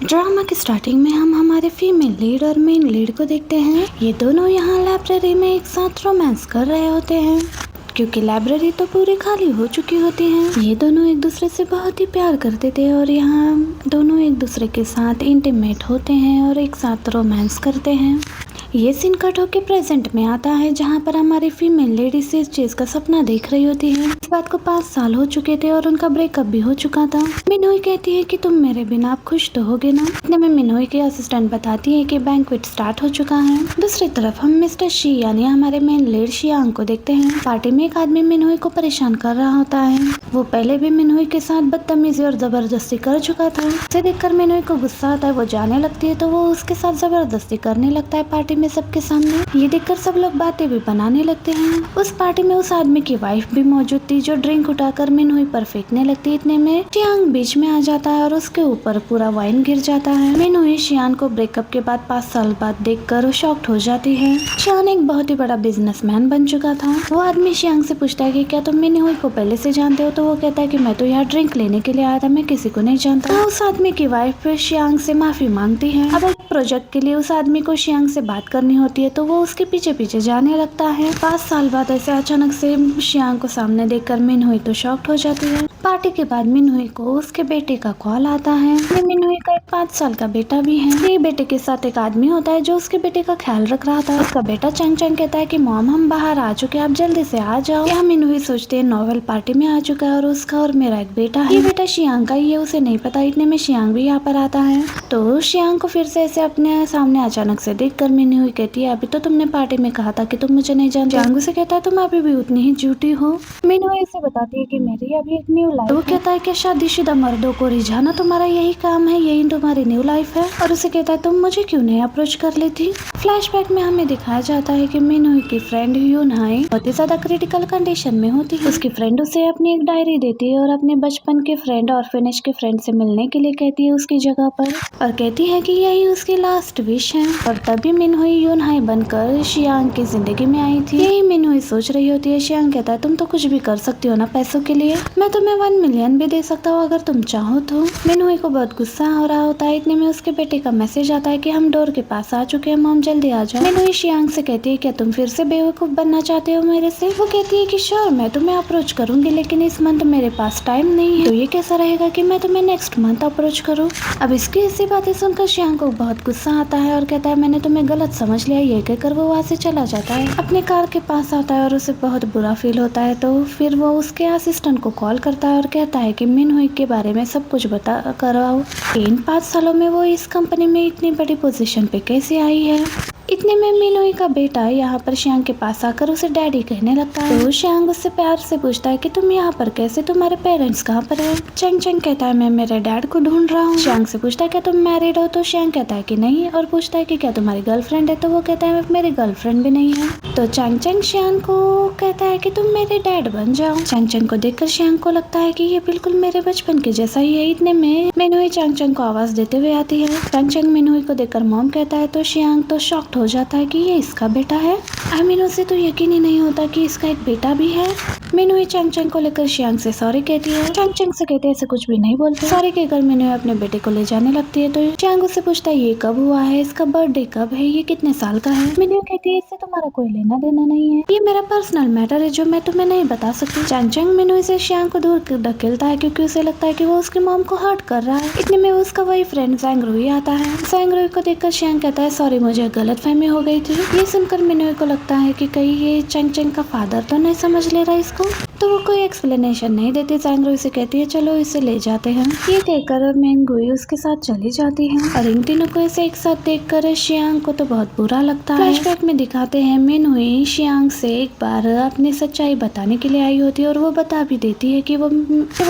Drama की starting में हम हमारे फीमेल लीड और मेन लीड को देखते हैं। ये दोनों यहाँ लाइब्रेरी में एक साथ रोमांस कर रहे होते हैं क्योंकि लाइब्रेरी तो पूरी खाली हो चुकी होती है। ये दोनों एक दूसरे से बहुत ही प्यार करते थे और यहाँ दोनों एक दूसरे के साथ इंटीमेट होते हैं और एक साथ रोमांस करते हैं। ये सीन कट होके प्रेजेंट में आता है जहाँ पर हमारी फीमेल लेडीज इस चीज का सपना देख रही होती है। इस बात को 5 साल हो चुके थे और उनका ब्रेकअप भी हो चुका था। मिनोई कहती है कि तुम मेरे बिना आप खुश तो होगे ना। इतने में मिनोई की असिस्टेंट बताती है कि बैंक्वेट स्टार्ट हो चुका है। दूसरी तरफ हम मिस्टर शी यानी हमारे मेन लीड शियांग को देखते हैं। पार्टी में एक आदमी मिनोई को परेशान कर रहा होता है। वो पहले भी मिनोई के साथ बदतमीजी और जबरदस्ती कर चुका था। इसे देखकर मिनोई को गुस्सा आता है। वो जाने लगती है तो वो उसके साथ जबरदस्ती करने लगता है पार्टी में सबके सामने। ये देखकर सब लोग बातें भी बनाने लगते हैं। उस पार्टी में उस आदमी की वाइफ भी मौजूद थी जो ड्रिंक उठाकर मिनोई पर फेंकने लगती। इतने में शियांग बीच में आ जाता है और उसके ऊपर पूरा वाइन गिर जाता है। मिनोई शियांग को ब्रेकअप के बाद 5 साल बाद देखकर शॉक्ड हो जाती है। शियांग एक बहुत ही बड़ा बिजनेसमैन बन चुका था। वो आदमी शियांग से पूछता है कि क्या तुम मिनोई को पहले से जानते हो, तो वो कहता है कि मैं तो यहाँ ड्रिंक लेने के लिए आया था, मैं किसी को नहीं जानता। तो उस आदमी की वाइफ शियांग से माफी मांगती है। अब एक प्रोजेक्ट के लिए उस आदमी को शियांग से बात करनी होती है तो वो उसके पीछे पीछे जाने लगता है। 5 साल बाद ऐसे अचानक से शियांग को सामने देखकर मिनोई तो शॉक्ड हो जाती है। पार्टी के बाद मिनोई को उसके बेटे का कॉल आता है। मिनोई का एक 5 साल का बेटा भी है। ये बेटे के साथ एक आदमी होता है जो उसके बेटे का ख्याल रख रहा था। उसका बेटा चंग चंग कहता है कि मॉम हम बाहर आ चुके हैं, आप जल्दी से आ जाओ। यहाँ मिनोई सोचते हैं नोवेल पार्टी में आ चुका है और उसका और मेरा एक बेटा है। ये बेटा शियांग का ही है, उसे नहीं पता। इतने में शियांग भी यहाँ पर आता है तो शियांग को फिर से ऐसे अपने सामने अचानक से देखकर मिनोई कहती है अभी तो तुमने पार्टी में कहा था कि तुम मुझे नहीं जानते। शियांग उसे कहता है तुम अभी भी उतनी ही झूठी हो। मिनोई से बताती है कि मेरी अभी एक न्यू लाइफ है। वो कहता है कि शादीशुदा मर्दों को रिझाना तुम्हारा यही काम है, यही तुम्हारी न्यू लाइफ है। और उसे कहता है तुम मुझे क्यों नहीं अप्रोच कर लेती। फ्लैशबैक में हमें दिखाया जाता है कि मिनोई की फ्रेंड यूनहाई बहुत ही ज्यादा क्रिटिकल कंडीशन में होती है। उसकी फ्रेंड उसे अपनी एक डायरी देती है और अपने बचपन के फ्रेंड ऑर्फनेज के फ्रेंड से मिलने के लिए कहती है उसकी जगह पर, और कहती है कि यही उसकी लास्ट विश है। और तभी मिनोई यूनहाई बनकर शियांग की जिंदगी में आई थी। यही मिनोई सोच रही होती है। शियांग कहता है तुम तो कुछ भी कर सकती हो ना पैसों के लिए, मैं तुम्हें 1 मिलियन भी दे सकता हूँ अगर तुम चाहो तो। मिनोई को बहुत गुस्सा हो रहा होता है। इतने में उसके बेटे का मैसेज आता है कि हम डोर के पास आ चुके हैं, मॉम जल्दी आ जाओ। मिनोई शियांग से कहती है क्या तुम फिर से बेवकूफ बनना चाहते हो मेरे से। वो कहती है कि श्योर मैं तुम्हें अप्रोच करूंगी लेकिन इस मंथ मेरे पास टाइम नहीं है, तो ये कैसा रहेगा कि मैं तुम्हें नेक्स्ट मंथ अप्रोच करूँ। अब इसकी ऐसी बातें सुनकर शियांग को बहुत गुस्सा आता है और कहता है मैंने तुम्हें गलत समझ लिया। ये कहकर वो वहाँ से चला जाता है। अपने कार के पास आता है और उसे बहुत बुरा फील होता है तो फिर वो उसके असिस्टेंट को कॉल करता है और कहता है कि मिनोई के बारे में सब कुछ बता करवाओ। इन 5 सालों में वो इस कंपनी में इतनी बड़ी पोजीशन पे कैसे आई है। इतने में मिनोई का बेटा यहाँ पर शियांग के पास आकर उसे डैडी कहने लगता है तो शियांग उससे प्यार से पूछता है कि तुम यहाँ पर कैसे, तुम्हारे पेरेंट्स कहाँ पर है। चंग चंग कहता है मैं मेरे डैड को ढूंढ रहा हूँ। शियांग से पूछता है क्या तुम मैरिड हो, तो शियांग कहता है कि नहीं और पूछता है कि क्या तुम्हारी गर्लफ्रेंड है, तो वो कहता है मेरी गर्लफ्रेंड भी नहीं है। तो चंग चंग शियांग को कहता है कि तुम मेरे डैड बन जाओ। चंग चंग को देखकर शियांग को लगता है कि ये बिल्कुल मेरे बचपन के जैसा ही है। इतने में मिनोई चंग चंग को आवाज देते हुए आती है। चंग चंग मिनोई को देखकर मॉम कहता है तो शियांग तो शॉक्ड हो जाता है कि ये इसका बेटा है। आमिनो से तो यकीन ही नहीं होता कि इसका एक बेटा भी है। मिनोई चंग चंग को लेकर शियांग से सॉरी कहती है। चंग चंग से कहते हैं ऐसे कुछ भी नहीं बोलते। सॉरी कहकर मिनोई अपने बेटे को ले जाने लगती है तो शियांग उससे पूछता है ये कब हुआ है, इसका बर्थडे कब है, ये कितने साल का है। मिनोई कहती है इससे तुम्हारा कोई लेना देना नहीं है, ये मेरा पर्सनल मैटर है जो मैं तुम्हें नहीं बता सकती। चंग चंग मिनोई से शियांग को दूर ढकेलता है क्योंकि उसे लगता है कि वो उसकी मॉम को हर्ट कर रहा है। इतने में उसका वही फ्रेंड जैंगरुई आता है। जैंगरुई को देखकर शियांग कहता है सॉरी मुझे गलतफहमी हो गई थी। ये सुनकर मिनोई को लगता है कि कहीं ये चंग चंग का फादर तो नहीं समझ ले रहा इसको, तो वो कोई एक्सप्लेनेशन नहीं देती। जैंगरुई से कहती है चलो इसे ले जाते हैं। ये कहकर मेंगुई उसके साथ चली जाती है और इन तीनों को ऐसे एक साथ देखकर शियांग को तो बहुत बुरा लगता है। फ्लैशबैक में दिखाते हैं मिनोई शियांग से एक बार अपनी सच्चाई बताने के लिए आई होती है और वो बता भी देती है कि वो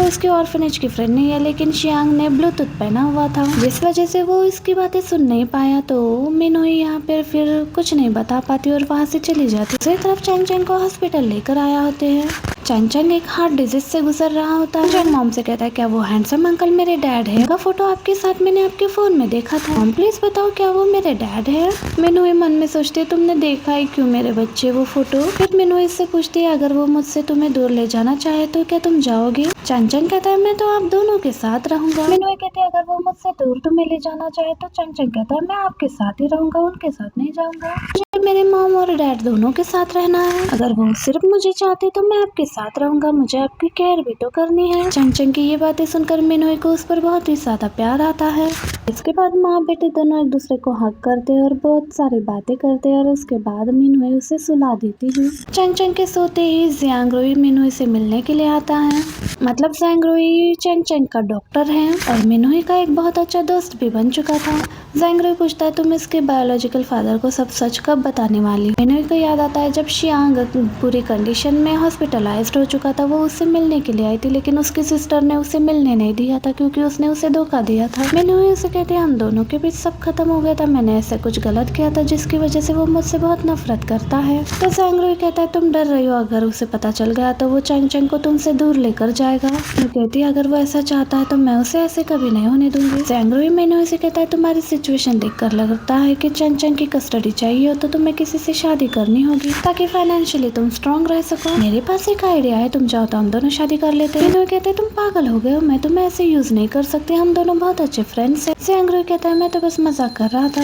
उसके ऑर्फनेज की फ्रेंड नहीं है, लेकिन शियांग ने ब्लूटूथ पहना हुआ था जिस वजह से वो इसकी बातें सुन नहीं पाया। तो मिनोई यहाँ पर फिर कुछ नहीं बता पाती और वहाँ से चली जाती। दूसरी तरफ चंग चंग को हॉस्पिटल लेकर आया होते हैं। चंग चंग एक हार्ट डिजीज से गुजर रहा होता है। चंग मॉम से कहता है क्या वो हैंडसम अंकल मेरे डैड है? उनका फोटो आपके साथ मैंने आपके फोन में देखा था। मॉम प्लीज बताओ क्या वो मेरे डैड है? मिनोई मन में सोचती है तुमने देखा ही क्यों मेरे बच्चे वो फोटो? फिर मिनोई से पूछती है अगर वो मुझसे तुम्हें दूर ले जाना चाहे तो क्या तुम जाओगे? चंग चंग कहता है मैं तो आप दोनों के साथ रहूंगा। मिनोई कहती है अगर वो मुझसे दूर तुम्हें ले जाना चाहे तो चंग चंग कहता है मैं आपके साथ ही रहूंगा, उनके साथ नहीं जाऊंगा। मुझे मेरे मॉम और डैड दोनों के साथ रहना है। अगर वो सिर्फ मुझे चाहते तो मैं आपके साथ रहूंगा, मुझे आपकी केयर भी तो करनी है। चंग चंग की ये बातें सुनकर मिनोई को उस पर बहुत ही ज्यादा प्यार आता है। इसके बाद माँ बेटे दोनों एक दूसरे को हक करते और बहुत सारी बातें करते और उसके बाद मिनोई उसे सुला देती है। चंग चंग के सोते ही ज़ियांगरोई मिनोई से मिलने के लिए आता है। मतलब ज़ियांगरोई चंग चंग का डॉक्टर है और मिनोई का एक बहुत अच्छा दोस्त भी बन चुका था। ज़ियांगरोई पूछता है तुम इसके बायोलॉजिकल फादर को सब सच कब बताने वाली? मिनोई को याद आता है जब शियांग पूरी कंडीशन में हॉस्पिटलाइज्ड हो चुका था वो उससे मिलने के लिए आई थी, लेकिन उसकी सिस्टर ने उसे मिलने नहीं दिया था क्योंकि उसने उसे धोखा दिया था। मिनोई उसे कहती है हम दोनों के बीच सब खत्म हो गया था, मैंने ऐसा कुछ गलत किया था जिसकी वजह से वो मुझसे बहुत नफरत करता है। तो ज़ियांगरोई कहता है तुम डर रही हो, अगर उसे पता चल गया तो वो चंग चंग को तुमसे दूर लेकर जाएगा। वो कहती है अगर वो ऐसा चाहता है तो मैं उसे ऐसे कभी नहीं होने दूंगी। ज़ियांगरोई मिनोई से कहता है तुम्हारी सिचुएशन देखकर लगता है कि चंग चंग की कस्टडी चाहिए हो तो तुम्हें किसी से शादी करनी होगी ताकि फाइनेंशियली तुम स्ट्रॉन्ग रह सको। मेरे पास एक आइडिया है, तुम चाहो तो हम दोनों शादी कर लेते हैं। मिनोई कहते हैं तुम पागल हो गए हो, मैं तुम्हें ऐसे यूज नहीं कर सकती, हम दोनों बहुत अच्छे फ्रेंड्स हैं। ज़ियांगरोई कहता है मैं तो बस मजाक कर रहा था।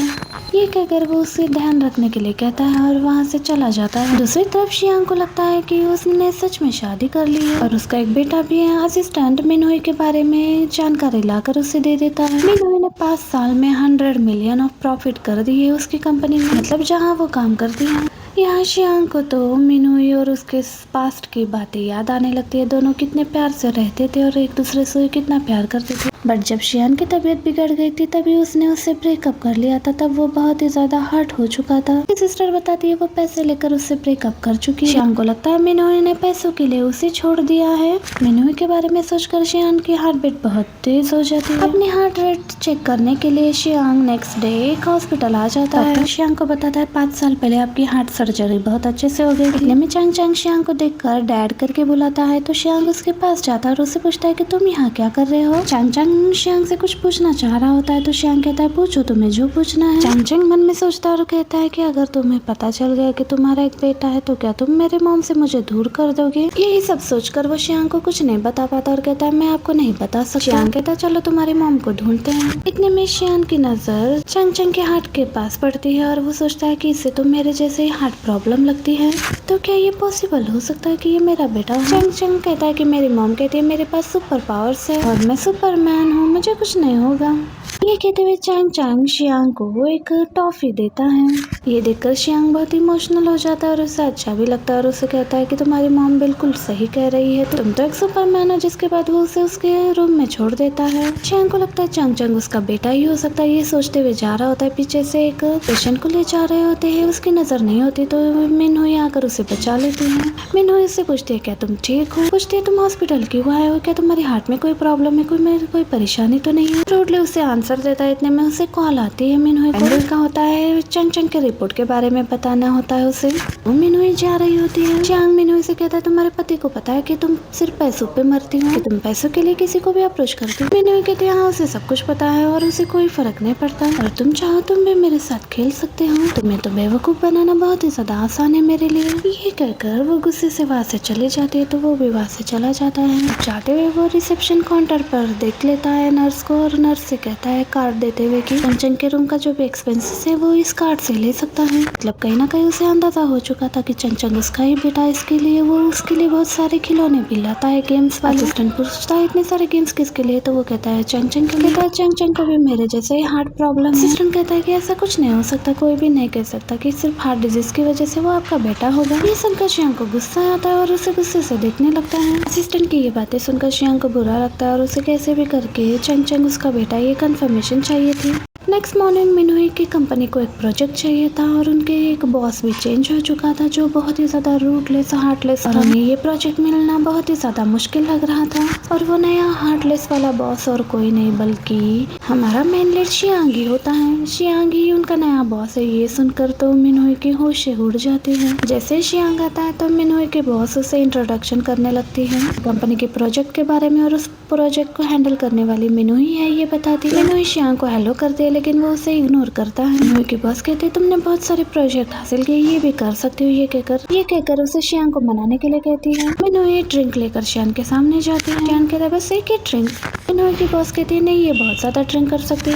ये कहकर वो उसे ध्यान रखने के लिए कहता है और वहाँ से चला जाता है। दूसरी तरफ शियांग को लगता है कि उसने सच में शादी कर ली है और उसका एक बेटा भी है। असिस्टेंट मिनोई के बारे में जानकारी लाकर उसे दे देता है। मिनोई ने 5 साल में 100 मिलियन ऑफ प्रॉफिट कर दी है उसकी कंपनी में, मतलब जहाँ वो काम करती है। यहाँ शियांग को तो मिनोई और उसके पास्ट की बातें याद आने लगती है। दोनों कितने प्यार से रहते थे और एक दूसरे से कितना प्यार करते थे। बट जब शियांग की तबीयत बिगड़ गई थी तभी उसने उससे ब्रेकअप कर लिया था, तब वो बहुत ही ज्यादा हर्ट हो चुका था। सिस्टर बताती है वो पैसे लेकर उससे ब्रेकअप कर चुकी है। शियांग को लगता है मिनोई ने पैसों के लिए उसे छोड़ दिया है। मिनोई के बारे में सोचकर शियांग की हार्ट बीट बहुत तेज हो जाती है। अपनी हार्ट रेट चेक करने के लिए शियांग नेक्स्ट डे एक हॉस्पिटल आ जाता है। शियांग को बताता है 5 साल पहले आपकी हार्ट सर्जरी बहुत अच्छे से हो गई। इतने में चंग चंग शियांग को देखकर डैड करके बुलाता है तो शियांग उसके पास जाता है और उससे पूछता है कि तुम यहाँ क्या कर रहे हो? चंग चंग शियांग से कुछ पूछना चाह रहा होता है तो शियांग कहता है पूछो तुम्हें जो पूछना है। चंग चंग मन में सोचता है और कहता है कि अगर तुम्हें पता चल गया कि तुम्हारा एक बेटा है तो क्या तुम मेरे मॉम से मुझे दूर कर दोगे? यही सब सोचकर वो शियांग को कुछ नहीं बता पाता और कहता है मैं आपको नहीं बता सकता। शियांग कहता है चलो तुम्हारी मॉम को ढूंढते हैं। इतने में शियांग की नजर चंग चंग के हार्ट के पास पड़ती है और वो सोचता है कि इससे तो मेरे जैसे ही हार्ट प्रॉब्लम लगती है, तो क्या ये पॉसिबल हो सकता है कि ये मेरा बेटा हो? चंग चंग कहता है कि मेरी मॉम कहती है मेरे पास सुपर पावर्स है और मैं सुपरमैन हूँ, मुझे कुछ नहीं होगा। ये कहते हुए चंग चंग शियांग को एक टॉफी देता है। ये देखकर शियांग बहुत इमोशनल हो जाता है और उसे अच्छा भी लगता है और उसे कहता है कि तुम्हारी मॉम बिल्कुल सही कह रही है, तुम तो एक सुपरमैन हो। जिसके बाद वो उसे उसके रूम में छोड़ देता है। शियांग को लगता है चंग चंग उसका बेटा ही हो सकता है। ये सोचते हुए जा रहा होता है, पीछे से एक पेशेंट को ले जा रहे होते हैं, उसकी नजर नहीं होती तो मिनोई आकर उसे बचा लेती है। मिनोई उससे पूछती है क्या तुम ठीक हो? पूछती है तुम हॉस्पिटल क्यों आए हो, क्या तुम्हारे हार्ट में कोई प्रॉब्लम है, कोई परेशानी तो नहीं है? रोडले उसे आंसर देता है। इतने में उसे कॉल आती है मिनोई का होता है चंग चंग के रिपोर्ट के बारे में बताना होता है उसे। वो मिनोई जा रही होती है। शियांग मिनोई से कहता है तुम्हारे पति को पता है कि तुम सिर्फ पैसों पे मरती हो, कि तुम पैसों के लिए किसी को भी अप्रोच करती हो? मिनोई कहती है हाँ उसे सब कुछ पता है और उसे कोई फर्क नहीं पड़ता और तुम चाहो तुम भी मेरे साथ खेल सकते हो, तुम्हें तो बेवकूफ बनाना बहुत ही ज्यादा आसान है मेरे लिए। ये कहकर वो गुस्से से वहाँ से चले जाती है तो वो भी वहाँ से चला जाता है। जाते हुए वो रिसेप्शन काउंटर पर देख लेता है नर्स को और नर्स से कहता है कार्ड देते हुए कि चंग चंग के रूम का जो भी एक्सपेंसेस है वो इस कार्ड से ले सकता है। मतलब कहीं ना कहीं उसे अंदाजा हो चुका था कि चंग चंग उसका ही बेटा, इसके लिए वो उसके लिए बहुत सारे खिलौने भी लाता है गेम्स वाले। असिस्टेंट पूछता है इतने सारे गेम्स किसके लिए, तो वो कहता है चंग चंग के लिए। कहता है चंग चंग को भी मेरे जैसे ही हार्ट प्रॉब्लम है। असिस्टेंट कहता है कि ऐसा कुछ नहीं हो सकता, कोई भी नहीं कह सकता कि सिर्फ हार्ट डिजीज की वजह से वो आपका बेटा होगा। ये सुनकर शियांग को गुस्सा आता है और उसे गुस्से से देखने लगता है। असिस्टेंट की ये बातें सुनकर शियांग को बुरा लगता है और उसे कैसे भी करके चंग चंग उसका बेटा ये कंफर्मेशन चाहिए थी। नेक्स्ट मॉर्निंग मिनहुई की कंपनी को एक प्रोजेक्ट चाहिए था और उनके एक बॉस भी चेंज हो चुका था जो बहुत ही ज्यादा रूटलेस हार्टलेस था। उन्हें ये प्रोजेक्ट मिलना बहुत ही ज्यादा मुश्किल लग रहा था और वो नया हार्टलेस वाला बॉस और कोई नहीं बल्कि हमारा मेन लीड शियांगी होता है। शियांगी उनका नया बॉस है। ये सुनकर तो मिनहुई की होश उड़ जाती है। जैसे शियांग आता है तो मिनहुई के बॉस उसे इंट्रोडक्शन करने लगती है कंपनी के प्रोजेक्ट के बारे में और उस प्रोजेक्ट को हैंडल करने वाली मिनहुई है ये बताती है। मिनहुई शियांग को हेलो करती है लेकिन वो उसे इग्नोर करता है। मिनहुई के बॉस कहते हैं तुमने बहुत सारे प्रोजेक्ट हासिल किए, ये भी कर सकते हो। ये कहकर उसे शियांग को मनाने के लिए कहती है। मिनहुई ड्रिंक लेकर शियांग के सामने जाती है। शियांग कहता है बस एक ही ड्रिंक। मिनहुई के बॉस कहती है नहीं, ये बहुत ज्यादा ड्रिंक कर सकती है।